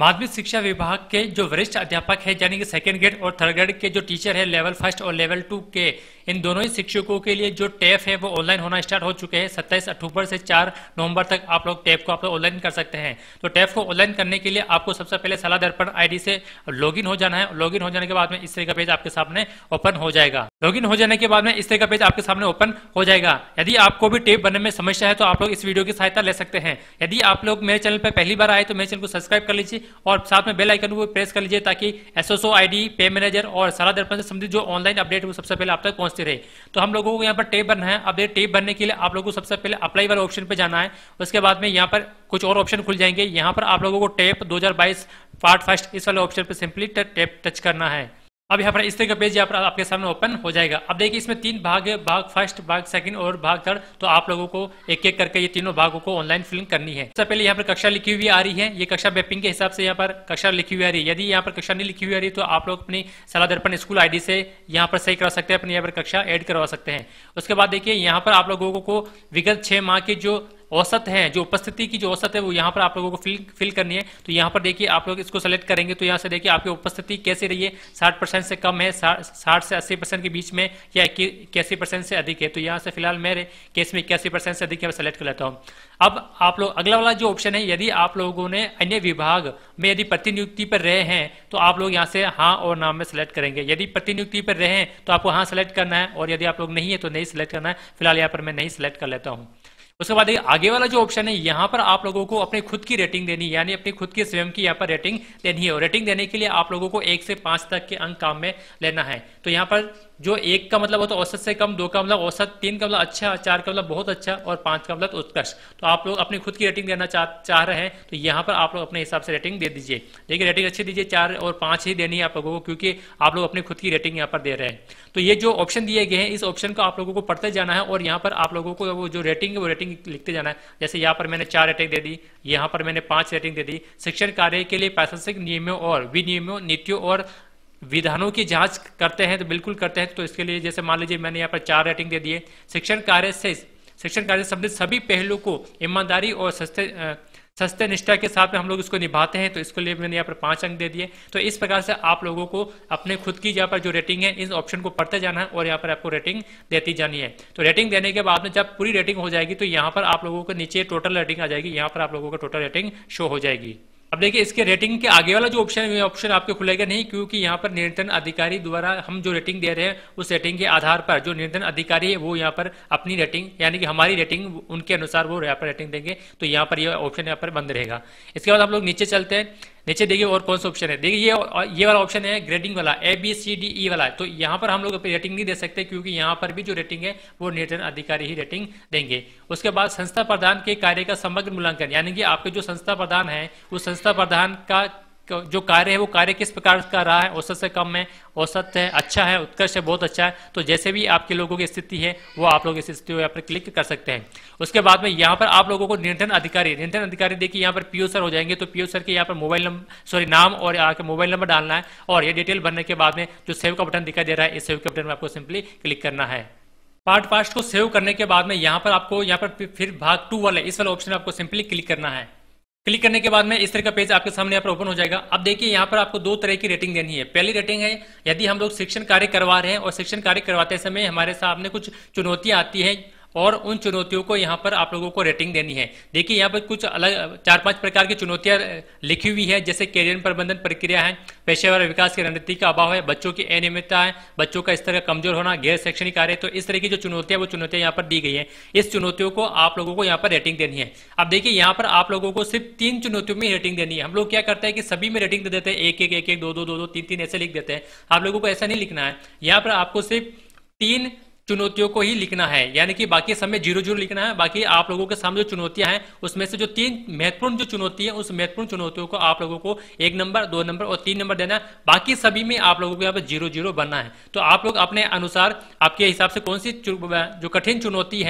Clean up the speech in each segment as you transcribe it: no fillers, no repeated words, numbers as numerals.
माध्यमिक शिक्षा विभाग के जो वरिष्ठ अध्यापक है यानी कि सेकेंड ग्रेड और थर्ड ग्रेड के जो टीचर है लेवल फर्स्ट और लेवल 2 के इन दोनों ही शिक्षकों के लिए जो टेप है वो ऑनलाइन होना स्टार्ट हो चुके हैं। 27 अक्टूबर से 4 नवंबर तक आप लोग टेप को ऑनलाइन कर सकते हैं। तो टेप को ऑनलाइन करने के लिए आपको सबसे पहले सलाह दर्पण आईडी से लॉगिन हो जाना है। लॉगिन हो जाने के बाद में इस तरह का पेज आपके सामने ओपन हो जाएगा। लॉगिन हो जाने के बाद में इस तरह का पेज आपके सामने ओपन हो जाएगा। यदि आपको भी टेप बनने में समस्या है तो आप लोग इस वीडियो की सहायता ले सकते हैं। यदि आप लोग मेरे चैनल पर पहली बार आए तो मेरे चैनल को सब्सक्राइब कर लीजिए और साथ में बेल आइकन को प्रेस कर लीजिए ताकि एसओसओ आईडी, पे मैनेजर और सलाह दर्पण से संबंधित जो ऑनलाइन अपडेट वो सबसे पहले आप तक पहुंचती रहे। तो हम लोगों को यहाँ पर टेप बनना है। अब ये टेप बनने के लिए आप लोगों को सबसे पहले अप्लाई वाले ऑप्शन पे जाना है। उसके बाद में यहाँ पर कुछ और ऑप्शन खुल जाएंगे। यहाँ पर आप लोगों को टेप 2022 पार्ट फर्स्ट इस वाले ऑप्शन पे सिंपली टेप टच करना है। अब यहाँ पर इस तरह का पेज यहाँ पर आपके सामने ओपन हो जाएगा। अब देखिए इसमें 3 भाग है, भाग फर्स्ट, भाग सेकंड और भाग थर्ड। तो आप लोगों को एक एक करके ये तीनों भागों को ऑनलाइन फिलिंग करनी है। सबसे पहले यहाँ पर कक्षा लिखी हुई आ रही है। ये कक्षा मैपिंग के हिसाब से यहाँ पर कक्षा लिखी हुई आ रही है। यदि यहाँ पर कक्षा नहीं लिखी हुई आ रही तो आप लोग अपनी सलाह दर्पण स्कूल आईडी से यहाँ पर सही करा सकते हैं, अपनी यहाँ पर कक्षा ऐड करवा सकते हैं। उसके बाद देखिए यहाँ पर आप लोगों को विगत 6 माह की जो औसत है, जो उपस्थिति की जो औसत है वो यहाँ पर आप लोगों को फिल करनी है। तो यहाँ पर देखिए आप लोग इसको सेलेक्ट करेंगे तो यहाँ से देखिए आपकी उपस्थिति कैसी रही है। 60% से कम है, 60 से 80% के बीच में या 81% से अधिक है। तो यहाँ से फिलहाल मेरे केस में 81% से अधिक है, सेलेक्ट कर लेता हूँ। अब आप लोग अगला वाला जो ऑप्शन है, यदि आप लोगों ने अन्य विभाग में यदि प्रतिनियुक्ति पर रहे हैं तो आप लोग यहाँ से हाँ और नाम में सेलेक्ट करेंगे। यदि प्रतिनियुक्ति पर रहे हैं तो आपको हाँ सेलेक्ट करना है और यदि आप लोग नहीं है तो नहीं सेलेक्ट करना है। फिलहाल यहाँ पर मैं नहीं सेलेक्ट कर लेता हूँ। उसके बाद आगे वाला जो ऑप्शन है, यहाँ पर आप लोगों को अपनी खुद की रेटिंग देनी है, यानी अपनी खुद की स्वयं की यहाँ पर रेटिंग देनी है। और रेटिंग देने के लिए आप लोगों को 1 से 5 तक के अंक काम में लेना है। तो यहाँ पर जो 1 का मतलब होता है औसत से कम, 2 का मतलब औसत, 3 का मतलब अच्छा, 4 का मतलब बहुत अच्छा और 5 का मतलब उत्कृष्ट। तो आप लोग अपनी खुद की रेटिंग देना चाह रहे हैं तो यहाँ पर आप लोग अपने हिसाब से रेटिंग दे दीजिए। देखिए रेटिंग अच्छी दीजिए, 4 और 5 ही देनी है आप लोगों को, क्योंकि आप लोग अपनी खुद की रेटिंग यहाँ पर दे रहे हैं। तो ये जो ऑप्शन दिए गए हैं इस ऑप्शन को आप लोगों को पढ़ते जाना है और यहाँ पर आप लोगों को वो जो रेटिंग है वो रेटिंग लिखते जाना है। जैसे यहाँ पर मैंने 4 रेटिंग दे दी, यहाँ पर मैंने 5 रेटिंग दे दी। शिक्षण कार्य के लिए प्रशासनिक नियमों और विनियमों, नीतियों और विधानों की जांच करते हैं तो बिल्कुल करते हैं। तो इसके लिए जैसे मान लीजिए मैंने यहाँ पर 4 रेटिंग दे दिए। शिक्षण कार्य से संबंधित सभी पहलू को ईमानदारी और सस्ते निष्ठा के साथ में हम लोग इसको निभाते हैं, तो इसके लिए मैंने यहाँ पर 5 अंक दे दिए। तो इस प्रकार से आप लोगों को अपने खुद की यहाँ पर जो रेटिंग है इस ऑप्शन को पढ़ते जाना है और यहाँ पर आपको रेटिंग देती जानी है। तो रेटिंग देने के बाद में जब पूरी रेटिंग हो जाएगी तो यहाँ पर आप लोगों को नीचे टोटल रेटिंग आ जाएगी। यहाँ पर आप लोगों को टोटल रेटिंग शो हो जाएगी। अब देखिए इसके रेटिंग के आगे वाला जो ऑप्शन है ऑप्शन आपके खुलेगा नहीं, क्योंकि यहाँ पर नियंत्रण अधिकारी द्वारा हम जो रेटिंग दे रहे हैं उस रेटिंग के आधार पर जो नियंत्रण अधिकारी है वो यहाँ पर अपनी रेटिंग यानी कि हमारी रेटिंग उनके अनुसार वो यहाँ पर रेटिंग देंगे। तो यहाँ पर ये ऑप्शन यहाँ पर बंद रहेगा। इसके बाद हम लोग नीचे चलते हैं। नीचे देखिए और कौन सा ऑप्शन है। देखिए ये वाला ऑप्शन है ग्रेडिंग वाला, ABCDE वाला। तो यहाँ पर हम लोग अपनी रेटिंग नहीं दे सकते क्योंकि यहाँ पर भी जो रेटिंग है वो नियंत्रण अधिकारी ही रेटिंग देंगे। उसके बाद संस्था प्रधान के कार्य का समग्र मूल्यांकन, यानी कि आपके जो संस्था प्रधान है उस संस्था प्रधान का जो कार्य है वो कार्य किस प्रकार का रहा है, औसत से कम है, औसत है, अच्छा है, उत्कृष्ट है, बहुत अच्छा है। तो जैसे भी आपके लोगों की स्थिति है वो आप लोग इस स्थिति को यहाँ पर क्लिक कर सकते हैं। उसके बाद में यहाँ पर आप लोगों को नियंत्रण अधिकारी देखिए यहाँ पर पीओ सर हो जाएंगे। तो पीओ सर के यहाँ पर नाम और आके मोबाइल नंबर डालना है और ये डिटेल भरने के बाद में जो सेव का बटन दिखाई दे रहा है इस सेव के बटन में आपको सिंपली क्लिक करना है। पार्ट फर्स्ट को सेव करने के बाद में यहाँ पर आपको यहाँ पर फिर भाग 2 वाले इस वाले ऑप्शन में आपको सिंपली क्लिक करना है। क्लिक करने के बाद में इस तरह का पेज आपके सामने यहाँ पर ओपन हो जाएगा। अब देखिए यहाँ पर आपको 2 तरह की रेटिंग देनी है। पहली रेटिंग है यदि हम लोग शिक्षण कार्य करवा रहे हैं और शिक्षण कार्य करवाते समय हमारे सामने कुछ चुनौतियां आती हैं और उन चुनौतियों को यहाँ पर आप लोगों को रेटिंग देनी है। देखिए यहाँ पर कुछ अलग 4-5 प्रकार की चुनौतियां लिखी हुई है, जैसे कैरियर प्रबंधन प्रक्रिया है, पेशेवर विकास की रणनीति का अभाव है, बच्चों की अनियमितता है, बच्चों का स्तर का कमजोर होना, गैर शैक्षणिक कार्य। तो इस तरह की जो चुनौतियां वो चुनौतियां यहाँ पर दी गई है। इस चुनौतियों को आप लोगों को यहाँ पर रेटिंग देनी है। अब देखिए यहाँ पर आप लोगों को सिर्फ 3 चुनौतियों में रेटिंग देनी है। हम लोग क्या करते हैं कि सभी में रेटिंग दे देते हैं, 1-1, 1-1, 2-2, 2-2, 3-3 ऐसे लिख देते हैं। आप लोगों को ऐसा नहीं लिखना है। यहाँ पर आपको सिर्फ 3 चुनौतियों को ही लिखना है, यानी कि बाकी सब में 0-0 लिखना है। बाकी आप लोगों के सामने जो चुनौतियां हैं उसमें से जो 3 महत्वपूर्ण जो चुनौती है उस महत्वपूर्ण चुनौतियों को आप लोगों को 1 नंबर, 2 नंबर और 3 नंबर देना है। बाकी सभी में आप लोगों को यहाँ पर 0-0 बनना है। तो आप लोग अपने अनुसार आपके हिसाब से कौन सी जो कठिन चुनौती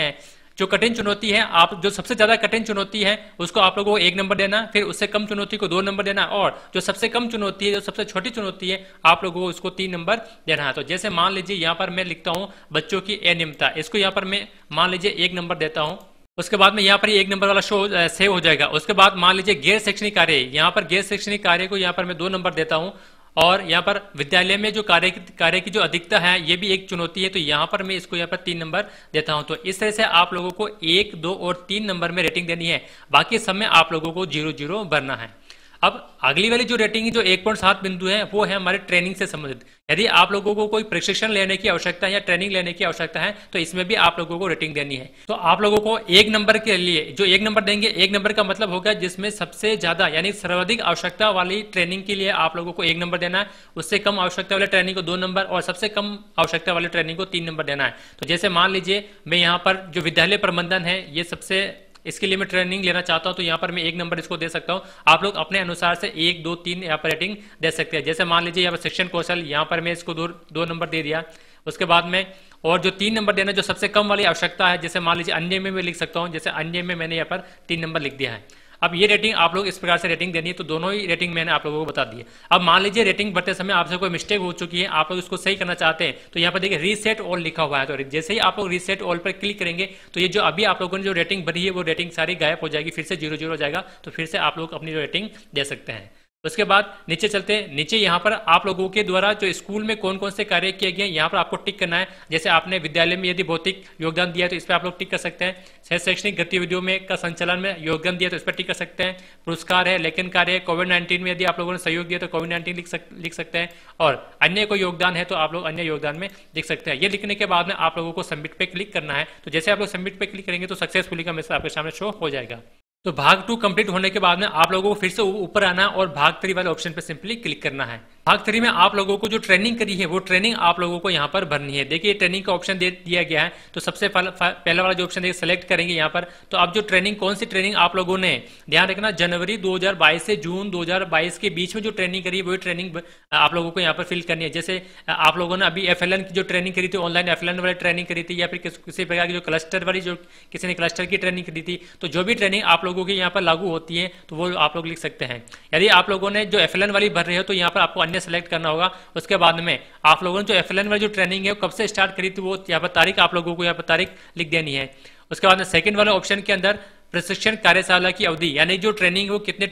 है, आप जो सबसे ज्यादा कठिन चुनौती है उसको आप लोगों को 1 नंबर देना, फिर उससे कम चुनौती को 2 नंबर देना और जो सबसे कम चुनौती है, जो सबसे छोटी चुनौती है, आप लोगों को उसको 3 नंबर देना है। तो जैसे मान लीजिए यहाँ पर मैं लिखता हूँ बच्चों की अनियमितता, इसको यहाँ पर मैं मान लीजिए 1 नंबर देता हूँ। उसके बाद में यहाँ पर एक नंबर वाला शो सेव हो जाएगा। उसके बाद मान लीजिए गैर शैक्षणिक कार्य, यहाँ पर गैर शैक्षणिक कार्य को यहाँ पर मैं 2 नंबर देता हूँ। और यहाँ पर विद्यालय में जो कार्य की जो अधिकता है ये भी एक चुनौती है, तो यहाँ पर मैं इसको यहाँ पर 3 नंबर देता हूँ। तो इस तरह से आप लोगों को 1, 2 और 3 नंबर में रेटिंग देनी है, बाकी सब में आप लोगों को 0-0 भरना है। अब अगली वाली जो रेटिंग है, जो 1.7 बिंदु है, वो है हमारे ट्रेनिंग से संबंधित। यदि आप लोगों को कोई प्रशिक्षण लेने की आवश्यकता है या ट्रेनिंग लेने की आवश्यकता है तो इसमें भी आप लोगों को रेटिंग देनी है। तो आप लोगों को 1 नंबर के लिए जो 1 नंबर देंगे, 1 नंबर का मतलब होगा जिसमें सबसे ज्यादा यानी सर्वाधिक आवश्यकता वाली ट्रेनिंग के लिए आप लोगों को 1 नंबर देना है, उससे कम आवश्यकता वाले ट्रेनिंग को 2 नंबर और सबसे कम आवश्यकता वाले ट्रेनिंग को 3 नंबर देना है। तो जैसे मान लीजिए मैं यहाँ पर जो विद्यालय प्रबंधन है ये सबसे, इसके लिए मैं ट्रेनिंग लेना चाहता हूं तो यहाँ पर मैं 1 नंबर इसको दे सकता हूं। आप लोग अपने अनुसार से 1, 2, 3 यहाँ पर रेटिंग दे सकते हैं। जैसे मान लीजिए यहाँ पर शिक्षण कौशल, यहाँ पर मैं इसको 2 नंबर दे दिया। उसके बाद में और जो 3 नंबर देना जो सबसे कम वाली आवश्यकता है, जैसे मान लीजिए अन्य में मैं लिख सकता हूँ, जैसे अन्य में मैंने यहाँ पर 3 नंबर लिख दिया है। अब ये रेटिंग आप लोग इस प्रकार से रेटिंग देनी है, तो दोनों ही रेटिंग मैंने आप लोगों को बता दी है। अब मान लीजिए रेटिंग भरते समय आपसे कोई मिस्टेक हो चुकी है, आप लोग इसको सही करना चाहते हैं, तो यहाँ पर देखिए रीसेट ऑल लिखा हुआ है। तो जैसे ही आप लोग रीसेट ऑल पर क्लिक करेंगे तो ये जो अभी आप लोगों ने जो रेटिंग भरी है वो रेटिंग सारी गायब हो जाएगी, फिर से 0-0 हो जाएगा। तो फिर से आप लोग अपनी जो रेटिंग दे सकते हैं। उसके बाद नीचे चलते हैं। नीचे यहाँ पर आप लोगों के द्वारा जो स्कूल में कौन कौन से कार्य किए गए यहाँ पर आपको टिक करना है। जैसे आपने विद्यालय में यदि भौतिक योगदान दिया है तो इस पर आप लोग टिक कर सकते हैं। शैक्षणिक गतिविधियों में का संचालन में योगदान दिया तो इस पर टिक कर सकते हैं। पुरस्कार है, लेखन कार्य है, कोविड-19 में यदि आप लोगों ने सहयोग दिया तो कोविड-19 लिख सकते हैं। और अन्य कोई योगदान है तो आप लोग अन्य योगदान में लिख सकते हैं। ये लिखने के बाद में आप लोगों को सबमिट पे क्लिक करना है। तो जैसे आप लोग सबमिट पे क्लिक करेंगे तो सक्सेसफुली का मैसेज आपके सामने शो हो जाएगा। तो भाग 2 कंप्लीट होने के बाद में आप लोगों को फिर से ऊपर आना है और भाग 3 वाले ऑप्शन पे सिंपली क्लिक करना है। भाग 3 में आप लोगों को जो ट्रेनिंग करी है वो ट्रेनिंग आप लोगों को यहाँ पर भरनी है। देखिए ट्रेनिंग का ऑप्शन दे दिया गया है, तो सबसे पहला वाला जो ऑप्शन है सेलेक्ट करेंगे यहाँ पर। तो अब जो ट्रेनिंग, कौन सी ट्रेनिंग आप लोगों ने, ध्यान रखना जनवरी 2022 से जून 2022 के बीच में जो ट्रेनिंग करी वही ट्रेनिंग आप लोगों को यहाँ पर फिल करनी है। जैसे आप लोगों ने अभी FLN की जो ट्रेनिंग करी थी, ऑनलाइन FLN वाली ट्रेनिंग करी थी, या फिर किसी प्रकार की जो क्लस्टर वाली जो किसी ने क्लस्टर की ट्रेनिंग करी थी, तो जो भी ट्रेनिंग आप लोगों की यहाँ पर लागू होती है तो वो आप लोग लिख सकते हैं। यदि आप लोगों ने जो FLN वाली भर रहे हो तो यहाँ पर आपको अन्य सेलेक्ट करना होगा। उसके बाद में आप लोगों ने जो FLN वाली जो ट्रेनिंग है वो कब से स्टार्ट करी थी वो यहाँ पर तारीख आप लोगों को यहाँ पर तारीख लिख देनी है। उसके बाद में सेकंड वाले ऑप्शन के अंदर प्रशिक्षण कार्यशाला की अवधि, यानी जो ट्रेनिंग वो कितने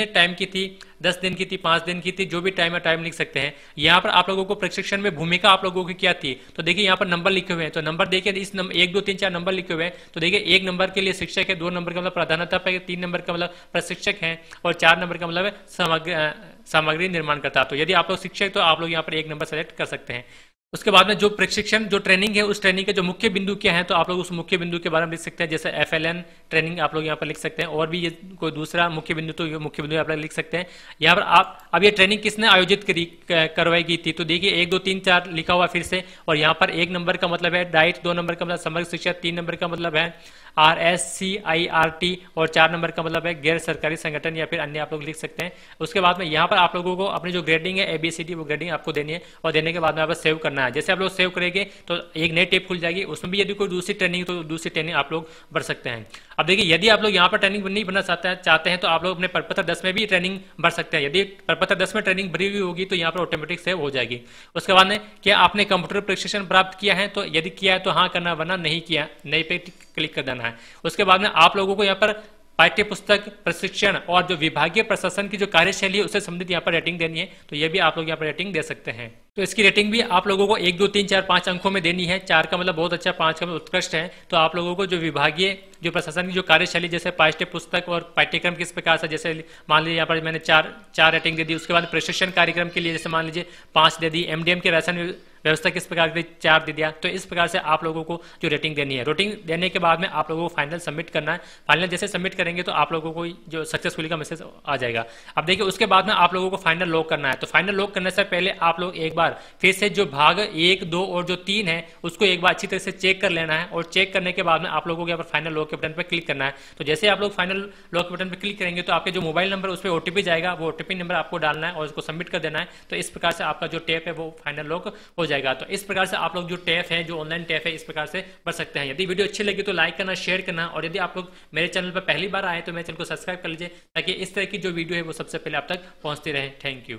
टाइम की थी, 10 दिन की थी, 5 दिन की थी, जो भी टाइम है टाइम लिख सकते हैं। यहाँ पर आप लोगों को प्रशिक्षण में भूमिका आप लोगों की क्या थी, तो देखिए यहाँ पर नंबर लिखे हुए हैं। तो नंबर देखिए इस नंबर 1, 2, 3, 4 नंबर लिखे हुए हैं। तो देखिए 1 नंबर के लिए शिक्षक है, 2 नंबर का मतलब प्राधान्यता पे, 3 नंबर का मतलब प्रशिक्षक है और 4 नंबर का मतलब है सामग्री निर्माण करता। तो यदि आप लोग शिक्षक तो आप लोग यहाँ पर 1 नंबर सेलेक्ट कर सकते हैं। उसके बाद में जो प्रशिक्षण जो ट्रेनिंग है उस ट्रेनिंग के जो मुख्य बिंदु क्या है तो आप लोग उस मुख्य बिंदु के बारे में लिख सकते हैं। जैसे FLN ट्रेनिंग आप लोग यहाँ पर लिख सकते हैं, और भी ये कोई दूसरा मुख्य बिंदु तो मुख्य बिंदु आप लोग लिख सकते हैं। यहाँ पर आप अब ये ट्रेनिंग किसने आयोजित करवाई गई थी, तो देखिए 1, 2, 3, 4 लिखा हुआ फिर से, और यहाँ पर 1 नंबर का मतलब है डाइट, 2 नंबर का मतलब समग्र शिक्षा, 3 नंबर का मतलब है RSCIRT और 4 नंबर का मतलब है गैर सरकारी संगठन या फिर अन्य आप लोग लिख सकते हैं। उसके बाद में यहाँ पर आप लोगों को अपनी जो ग्रेडिंग है ABCD वो ग्रेडिंग आपको देनी है, और देने के बाद में यहाँ पर सेव करना है। जैसे आप लोग सेव करेंगे तो एक नई टेप खुल जाएगी, उसमें भी यदि कोई दूसरी ट्रेनिंग तो दूसरी ट्रेनिंग आप लोग भर सकते हैं। अब देखिए यदि आप लोग यहाँ पर ट्रेनिंग नहीं भरना चाहते हैं तो आप लोग अपने प्रपत्र 10 में भी ट्रेनिंग भर सकते हैं। यदि प्रपत्र 10 में ट्रेनिंग भरी हुई होगी तो यहाँ पर ऑटोमेटिक सेव हो जाएगी। उसके बाद में क्या आपने कंप्यूटर प्रशिक्षण प्राप्त किया है, तो यदि किया है तो हाँ करना, वरना नहीं किया नहीं पे क्लिक कर देना है। उसके बाद में आप लोगों को यहाँ पर पाठ्य पुस्तक प्रशिक्षण और जो विभागीय प्रशासन की जो कार्यशैली है उससे संबंधित यहाँ पर रेटिंग देनी है, तो ये भी आप लोग यहाँ पर रेटिंग दे सकते हैं। तो इसकी रेटिंग भी आप लोगों को 1, 2, 3, 4, 5 अंकों में देनी है। 4 का मतलब बहुत अच्छा, 5 का मतलब उत्कृष्ट है। तो आप लोगों को जो विभागीय जो प्रशासन की जो कार्यशैली, जैसे पाठ्य पुस्तक और पाठ्यक्रम किस प्रकार से, जैसे मान लीजिए यहाँ पर मैंने 4 रेटिंग दे दी। उसके बाद प्रशिक्षण कार्यक्रम के लिए जैसे मान लीजिए 5 दे दी, MDM के राशन व्यवस्था किस प्रकार की 4 दे दिया। तो इस प्रकार से आप लोगों को जो रेटिंग देनी है, रेटिंग देने के बाद में आप लोगों को फाइनल सबमिट करना है। फाइनल जैसे सबमिट करेंगे तो आप लोगों को जो सक्सेसफुली का मैसेज आ जाएगा। अब देखिए उसके बाद में आप लोगों को फाइनल लॉक करना है। तो फाइनल लॉक करने से पहले आप लोग एक बार फिर से जो भाग 1, 2 और जो 3 है उसको एक बार अच्छी तरह से चेक कर लेना है, और चेक करने के बाद में आप लोगों को यहाँ पर फाइनल लॉक के बटन पर क्लिक करना है। तो जैसे आप लोग फाइनल लॉक के बटन पर क्लिक करेंगे तो आपके जो मोबाइल नंबर उस पर OTP जाएगा, वो OTP नंबर आपको डालना है और उसको सबमिट कर देना है। तो इस प्रकार से आपका जो टैप है वो फाइनल लॉक हो जाएगा। तो इस प्रकार से आप लोग जो टैप है, जो ऑनलाइन टैप है, इस प्रकार से भर सकते हैं। यदि वीडियो अच्छी लगी तो लाइक करना, शेयर करना, और यदि आप लोग मेरे चैनल पर पहली बार आए तो मेरे चैनल को सब्सक्राइब कर लीजिए, ताकि इस तरह की जो वीडियो है वो सबसे पहले आप तक पहुंचती रहे। Thank you.